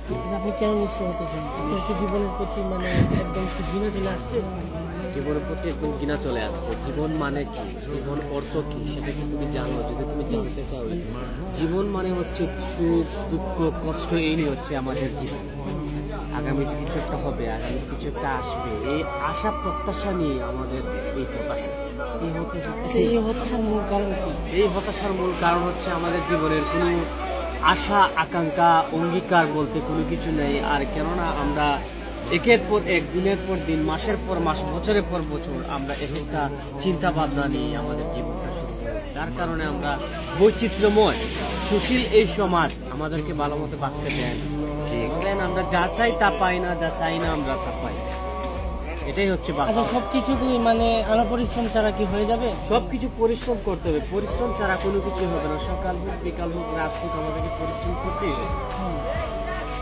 আপনি কেন নিঃস্ব হতে চান? আপনার কি জীবনের প্রতি মানে একদম কি ঘৃণা চলে আসছে? জীবনের প্রতি একদম ঘৃণা চলে আসছে। জীবন মানে কি, জীবন অর্থ কি সেটা কি তুমি জানো? যদি তুমি জানতে চাও, জীবন মানে হচ্ছে সুখ দুঃখ কষ্ট, এই নিয়ে হচ্ছে আমাদের জীবন। আগামীতে কিছু একটা হবে, আগামীতে কিছু একটা আসবে, এই আশা প্রত্যাশা নিয়ে আমাদের এই হতাশা। এই হতাশার মূল কারণ কি? এই হতাশার মূল কারণ হচ্ছে আমাদের জীবনের কোনো আশা আকাঙ্ক্ষা অঙ্গীকার বলতে কোনো কিছু নেই। আর কেননা আমরা একের পর এক, দিনের পর দিন, মাসের পর মাস, বছরের পর বছর আমরা এক একটা চিন্তা ভাবনা নিয়ে আমাদের জীবনটা শুরু করি। যার কারণে আমরা বৈচিত্র্যময় সুশীল এই সমাজ আমাদেরকে ভালো মতো বাঁচতে দেন। আমরা যা চাই তা পাই না, যা চাই না আমরা তা পাই। এটাই হচ্ছে আচ্ছা, সবকিছু কি মানে আনা পরিশ্রম ছাড়া কি হয়ে যাবে? সবকিছু পরিশ্রম করতে হবে, পরিশ্রম ছাড়া কোনো কিছু হবে না। সকাল হোক, বিকাল হোক, রাত হোক, আমাদেরকে পরিশ্রম করতেই হবে।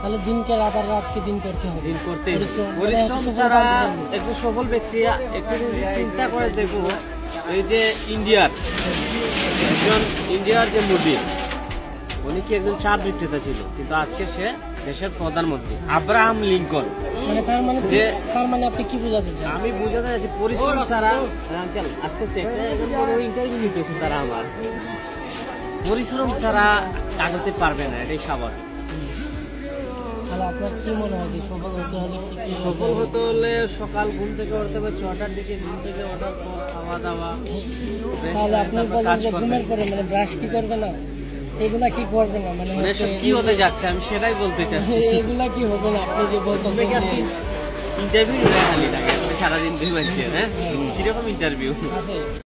তাহলে দিনকে রাত আর রাতকে দিন করতে হবে, দিন করতেই হবে। পরিশ্রম ছাড়া একজন সফল ব্যক্তি একটু চিন্তা করে দেখো, এই যে ইন্ডিয়ার যে মোদি, উনি কি একজন চা বিক্রেতা ছিল, কিন্তু আজকে সে দেশের প্রধানমন্ত্রী। Abraham Lincoln. মানে তার মানে আপনি কি বোঝাতে চান? আমি বোঝাতে চাইছি পরিশ্রম ছাড়া, আঙ্কেল আসতেছে ইন্টারভিউ নিতেছে তারা, আমার পরিশ্রম ছাড়া আগাতে পারবে না, এটাই স্বাভাবিক। তাহলে আপনার কি মনে হয় যে সফল হতে হলে সফল হতে হলে সকাল ঘুম থেকে উঠতে হবে 6টার দিকে, ঘুম থেকে ওঠার পর খাওয়া দাওয়া। তাহলে আপনি বলেন যে ঘুমের পরে মানে ব্রাশ কি করবে না, এগুলা কি করবে না, মানে কি হতে যাচ্ছে আমি সেটাই বলতে চাচ্ছি। এগুলা কি হবে না আপনি যে বলতেছেন? ইন্টারভিউ খালি লাগে সারাদিন দুই মাস, হ্যাঁ কিরকম ইন্টারভিউ?